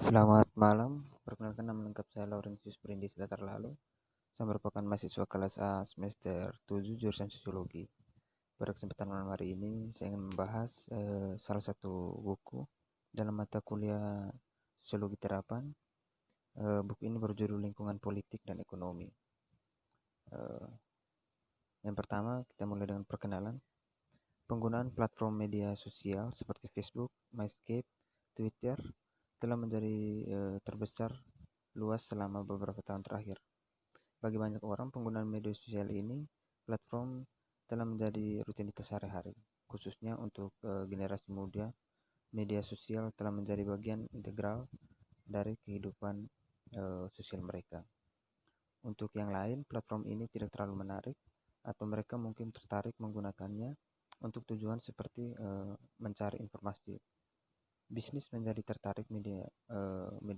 Selamat malam, perkenalkan nama lengkap saya Laurentius Brindis Latar Lalu. Saya merupakan mahasiswa kelas A semester 7 jurusan Sosiologi. Pada kesempatan malam hari ini, saya ingin membahas salah satu buku dalam mata kuliah Sosiologi Terapan. Buku ini berjudul Lingkungan Politik dan Ekonomi. Yang pertama, kita mulai dengan perkenalan. Penggunaan platform media sosial seperti Facebook, MySpace, Twitter telah menjadi terbesar luas selama beberapa tahun terakhir. Bagi banyak orang, penggunaan media sosial ini platform telah menjadi rutinitas sehari-hari. Khususnya untuk generasi muda, media sosial telah menjadi bagian integral dari kehidupan sosial mereka. Untuk yang lain, platform ini tidak terlalu menarik atau mereka mungkin tertarik menggunakannya untuk tujuan seperti mencari informasi. Bisnis menjadi tertarik media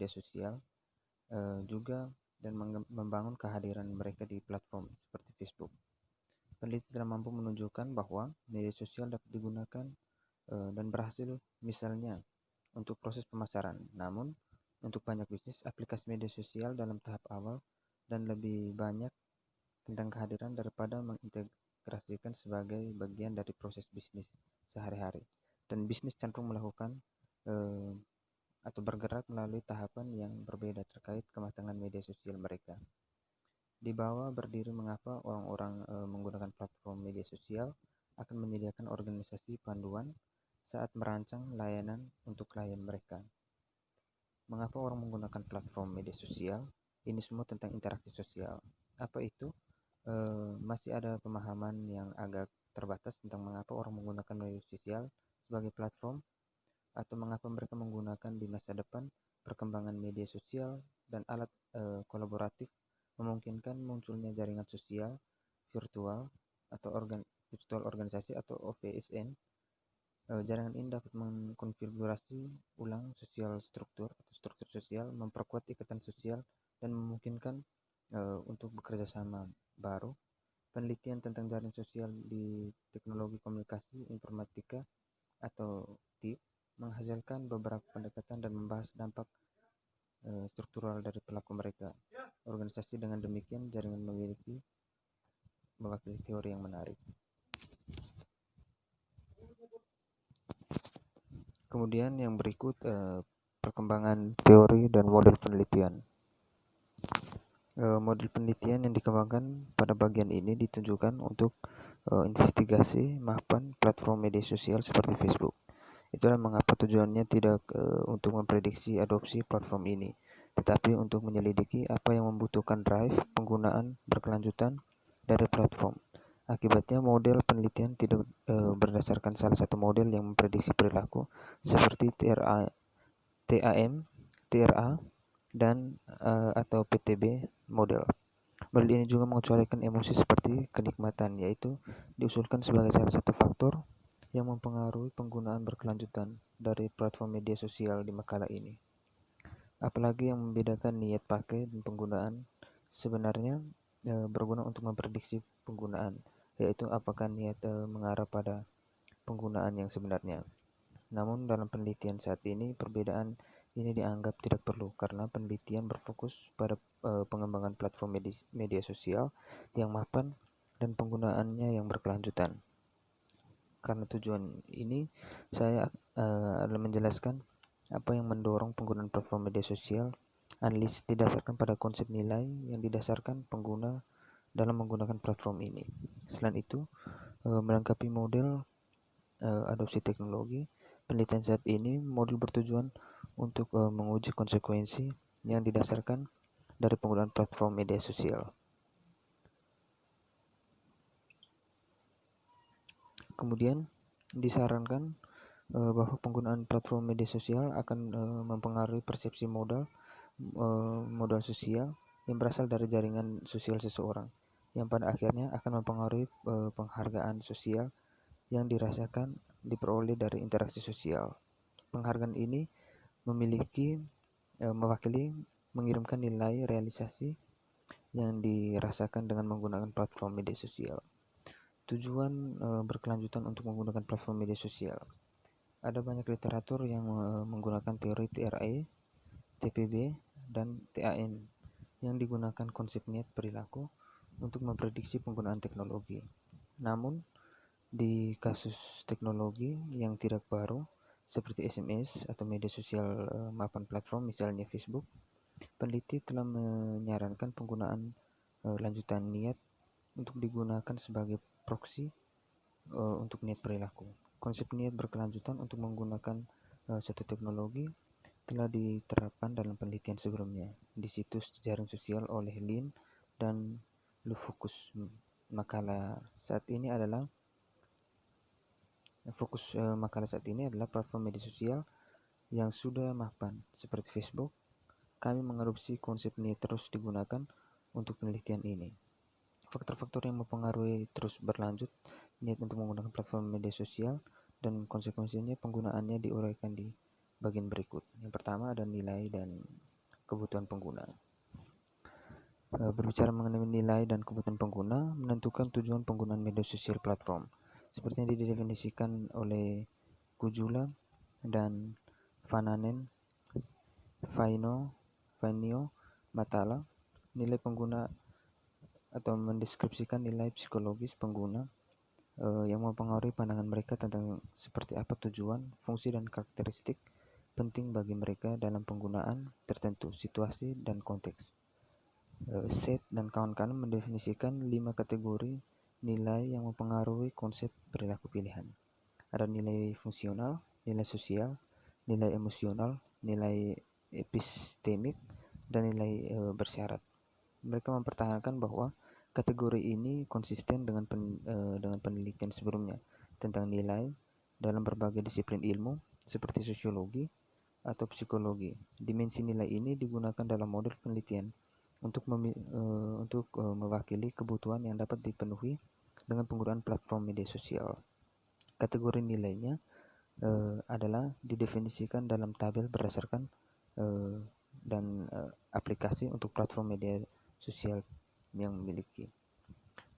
sosial juga dan membangun kehadiran mereka di platform seperti Facebook. Peneliti telah mampu menunjukkan bahwa media sosial dapat digunakan dan berhasil misalnya untuk proses pemasaran. Namun, untuk banyak bisnis, aplikasi media sosial dalam tahap awal dan lebih banyak tentang kehadiran daripada mengintegrasikan sebagai bagian dari proses bisnis sehari-hari. Dan bisnis cenderung melakukan atau bergerak melalui tahapan yang berbeda terkait kematangan media sosial mereka. Di bawah berdiri mengapa orang-orang menggunakan platform media sosial akan menyediakan organisasi panduan saat merancang layanan untuk klien mereka. Mengapa orang menggunakan platform media sosial? Ini semua tentang interaksi sosial. Apa itu? Masih ada pemahaman yang agak terbatas tentang mengapa orang menggunakan media sosial sebagai platform atau mengapa mereka menggunakan di masa depan. Perkembangan media sosial dan alat kolaboratif memungkinkan munculnya jaringan sosial virtual atau virtual organisasi atau OVSN. Jaringan ini dapat mengkonfigurasi ulang sosial struktur atau struktur sosial, memperkuat ikatan sosial, dan memungkinkan untuk bekerja sama baru. Penelitian tentang jaringan sosial di teknologi komunikasi informatika atau TIP menghasilkan beberapa pendekatan dan membahas dampak struktural dari pelaku mereka. Organisasi dengan demikian jaringan mewakili teori yang menarik. Kemudian yang berikut perkembangan teori dan model penelitian. Model penelitian yang dikembangkan pada bagian ini ditujukan untuk investigasi mapan platform media sosial seperti Facebook. Itulah mengapa tujuannya tidak untuk memprediksi adopsi platform ini, tetapi untuk menyelidiki apa yang membutuhkan drive penggunaan berkelanjutan dari platform. Akibatnya, model penelitian tidak berdasarkan salah satu model yang memprediksi perilaku seperti TAM, TRA, dan atau PTB model. Model ini juga mengecualikan emosi seperti kenikmatan, yaitu diusulkan sebagai salah satu faktor yang mempengaruhi penggunaan berkelanjutan dari platform media sosial di makalah ini. Apalagi yang membedakan niat pakai dan penggunaan sebenarnya berguna untuk memprediksi penggunaan, yaitu apakah niat mengarah pada penggunaan yang sebenarnya. Namun dalam penelitian saat ini, perbedaan ini dianggap tidak perlu karena penelitian berfokus pada pengembangan platform media sosial yang mapan dan penggunaannya yang berkelanjutan. Karena tujuan ini, saya akan menjelaskan apa yang mendorong penggunaan platform media sosial. Analisis didasarkan pada konsep nilai yang didasarkan pengguna dalam menggunakan platform ini. Selain itu, melengkapi model adopsi teknologi, penelitian saat ini modul bertujuan untuk menguji konsekuensi yang didasarkan dari penggunaan platform media sosial. Kemudian disarankan bahwa penggunaan platform media sosial akan mempengaruhi persepsi modal sosial yang berasal dari jaringan sosial seseorang, yang pada akhirnya akan mempengaruhi penghargaan sosial yang dirasakan diperoleh dari interaksi sosial. Penghargaan ini mewakili mengirimkan nilai realisasi yang dirasakan dengan menggunakan platform media sosial. Tujuan berkelanjutan untuk menggunakan platform media sosial. Ada banyak literatur yang menggunakan teori TRA TPB, dan TAM yang digunakan konsep niat perilaku untuk memprediksi penggunaan teknologi. Namun, di kasus teknologi yang tidak baru, seperti SMS atau media sosial maupun platform, misalnya Facebook, peneliti telah menyarankan penggunaan lanjutan niat untuk digunakan sebagai proksi untuk niat perilaku. Konsep niat berkelanjutan untuk menggunakan suatu teknologi telah diterapkan dalam penelitian sebelumnya di situs jejaring sosial oleh Lin dan Lufocus. Makalah saat ini adalah platform media sosial yang sudah mapan seperti Facebook. Kami mengadopsi konsep niat terus digunakan untuk penelitian ini. Faktor-faktor yang mempengaruhi terus berlanjut niat untuk menggunakan platform media sosial dan konsekuensinya penggunaannya diuraikan di bagian berikut. Yang pertama ada nilai dan kebutuhan pengguna. Berbicara mengenai nilai dan kebutuhan pengguna, menentukan tujuan penggunaan media sosial platform. Seperti yang didefinisikan oleh Kujula dan Vananen, Vainio Matala, nilai pengguna atau mendeskripsikan nilai psikologis pengguna yang mempengaruhi pandangan mereka tentang seperti apa tujuan, fungsi, dan karakteristik penting bagi mereka dalam penggunaan tertentu, situasi, dan konteks. Seth dan kawan-kawan mendefinisikan 5 kategori nilai yang mempengaruhi konsep perilaku pilihan. Ada nilai fungsional, nilai sosial, nilai emosional, nilai epistemik, dan nilai bersyarat. Mereka mempertahankan bahwa kategori ini konsisten dengan penelitian sebelumnya tentang nilai dalam berbagai disiplin ilmu seperti sosiologi atau psikologi. Dimensi nilai ini digunakan dalam model penelitian untuk mewakili kebutuhan yang dapat dipenuhi dengan penggunaan platform media sosial. Kategori nilainya adalah didefinisikan dalam tabel berdasarkan dan aplikasi untuk platform media sosial yang memiliki.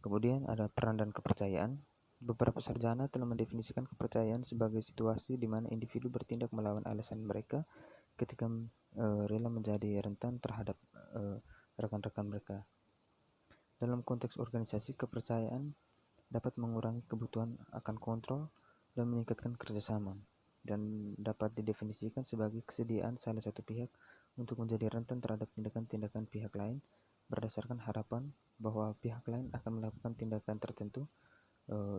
Kemudian ada peran dan kepercayaan. Beberapa sarjana telah mendefinisikan kepercayaan sebagai situasi di mana individu bertindak melawan alasan mereka ketika rela menjadi rentan terhadap rekan-rekan mereka. Dalam konteks organisasi, kepercayaan dapat mengurangi kebutuhan akan kontrol dan meningkatkan kerjasama, dan dapat didefinisikan sebagai kesediaan salah satu pihak untuk menjadi rentan terhadap tindakan-tindakan pihak lain berdasarkan harapan bahwa pihak lain akan melakukan tindakan tertentu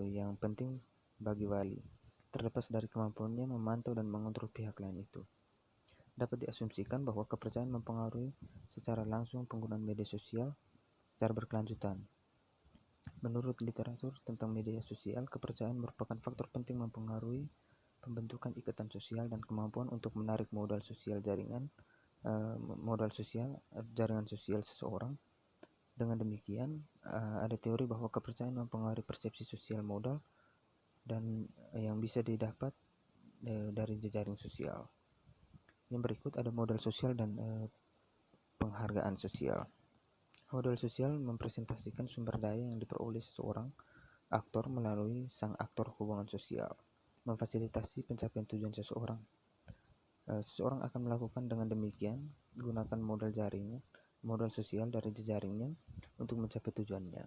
yang penting bagi wali, terlepas dari kemampuannya memantau dan mengontrol pihak lain itu. Dapat diasumsikan bahwa kepercayaan mempengaruhi secara langsung penggunaan media sosial secara berkelanjutan. Menurut literatur tentang media sosial, kepercayaan merupakan faktor penting mempengaruhi pembentukan ikatan sosial dan kemampuan untuk menarik modal jaringan sosial seseorang. Dengan demikian, ada teori bahwa kepercayaan mempengaruhi persepsi sosial modal dan yang bisa didapat dari jejaring sosial. Yang berikut ada modal sosial dan penghargaan sosial. Modal sosial mempresentasikan sumber daya yang diperoleh seseorang aktor melalui sang aktor hubungan sosial, memfasilitasi pencapaian tujuan seseorang. Seseorang akan melakukan dengan demikian gunakan modal sosial dari jejaringnya untuk mencapai tujuannya.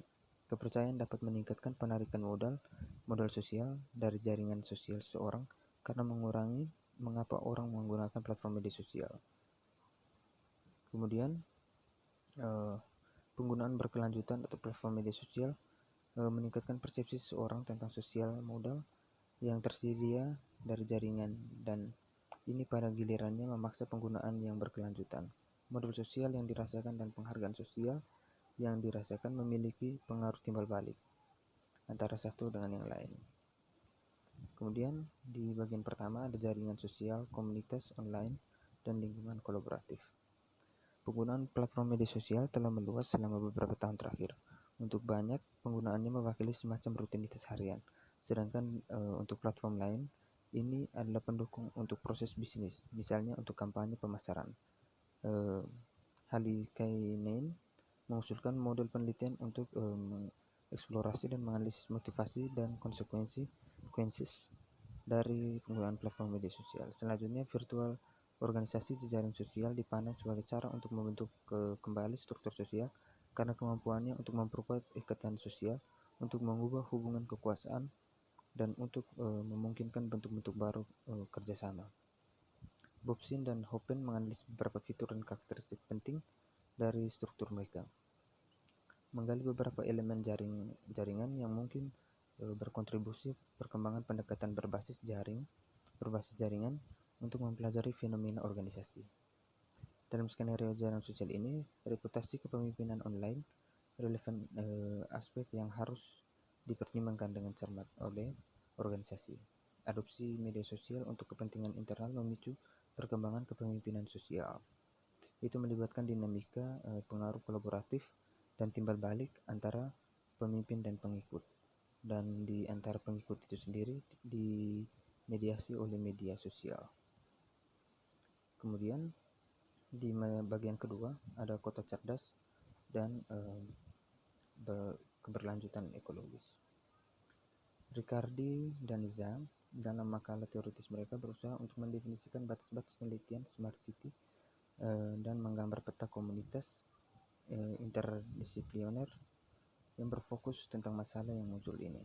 Kepercayaan dapat meningkatkan penarikan modal sosial dari jaringan sosial seseorang karena mengurangi mengapa orang menggunakan platform media sosial. Kemudian penggunaan berkelanjutan atau platform media sosial meningkatkan persepsi seseorang tentang sosial modal yang tersedia dari jaringan, dan ini pada gilirannya memaksa penggunaan yang berkelanjutan. Modal sosial yang dirasakan dan penghargaan sosial yang dirasakan memiliki pengaruh timbal balik antara satu dengan yang lain. Kemudian di bagian pertama ada jaringan sosial, komunitas online, dan lingkungan kolaboratif. Penggunaan platform media sosial telah meluas selama beberapa tahun terakhir. Untuk banyak, penggunaannya mewakili semacam rutinitas harian, sedangkan untuk platform lain, ini adalah pendukung untuk proses bisnis, misalnya untuk kampanye pemasaran. Halikainen mengusulkan model penelitian untuk mengeksplorasi dan menganalisis motivasi dan konsekuensi dari penggunaan platform media sosial. Selanjutnya, virtual Organisasi jejaring sosial dipandang sebagai cara untuk membentuk kembali struktur sosial karena kemampuannya untuk memperkuat ikatan sosial, untuk mengubah hubungan kekuasaan, dan untuk memungkinkan bentuk-bentuk baru kerjasama. Bobsin dan Hoppen menganalisis beberapa fitur dan karakteristik penting dari struktur mereka, menggali beberapa elemen jaringan yang mungkin berkontribusi perkembangan pendekatan berbasis jaringan untuk mempelajari fenomena organisasi. Dalam skenario jaringan sosial ini, reputasi kepemimpinan online relevan aspek yang harus dipertimbangkan dengan cermat oleh organisasi. Adopsi media sosial untuk kepentingan internal memicu perkembangan kepemimpinan sosial. Itu melibatkan dinamika pengaruh kolaboratif dan timbal balik antara pemimpin dan pengikut. Dan di antara pengikut itu sendiri dimediasi oleh media sosial. Kemudian di bagian kedua ada kota cerdas dan keberlanjutan ekologis. Ricardi dan Nizam dalam makalah teoritis mereka berusaha untuk mendefinisikan batas-batas penelitian Smart City dan menggambar peta komunitas interdisipliner yang berfokus tentang masalah yang muncul ini.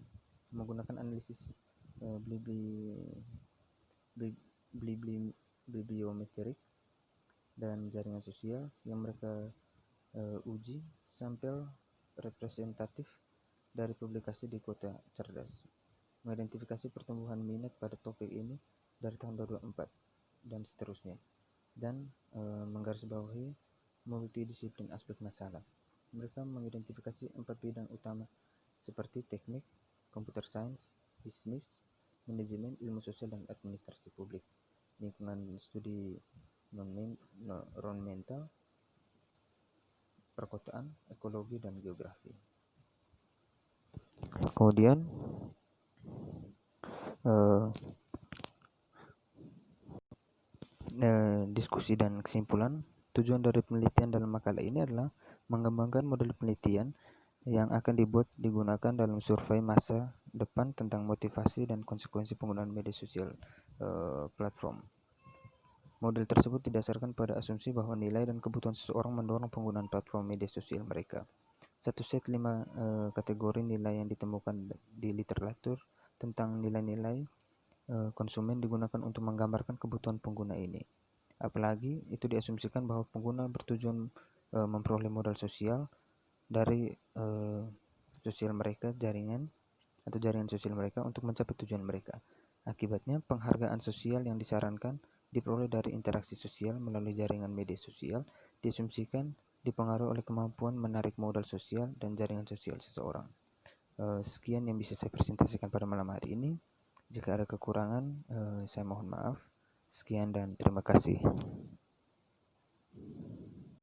Menggunakan analisis bibliometrik dan jaringan sosial yang mereka uji sampel representatif dari publikasi di Kota Cerdas, mengidentifikasi pertumbuhan minat pada topik ini dari tahun 2004 dan seterusnya, dan menggarisbawahi multidisiplin aspek masalah. Mereka mengidentifikasi 4 bidang utama seperti teknik, computer science, bisnis, manajemen, ilmu sosial, dan administrasi publik, lingkungan studi non-mental, perkotaan, ekologi, dan geografi. Kemudian diskusi dan kesimpulan. Tujuan dari penelitian dalam makalah ini adalah mengembangkan model penelitian yang akan digunakan dalam survei masa depan tentang motivasi dan konsekuensi penggunaan media sosial platform. Model tersebut didasarkan pada asumsi bahwa nilai dan kebutuhan seseorang mendorong penggunaan platform media sosial mereka. Satu set 5 kategori nilai yang ditemukan di literatur tentang nilai-nilai konsumen digunakan untuk menggambarkan kebutuhan pengguna ini. Apalagi itu diasumsikan bahwa pengguna bertujuan memperoleh modal sosial dari sosial mereka, jaringan sosial mereka untuk mencapai tujuan mereka. Akibatnya, penghargaan sosial yang disarankan diperoleh dari interaksi sosial melalui jaringan media sosial diasumsikan dipengaruhi oleh kemampuan menarik modal sosial dan jaringan sosial seseorang. Sekian yang bisa saya presentasikan pada malam hari ini. Jika ada kekurangan, saya mohon maaf. Sekian dan terima kasih.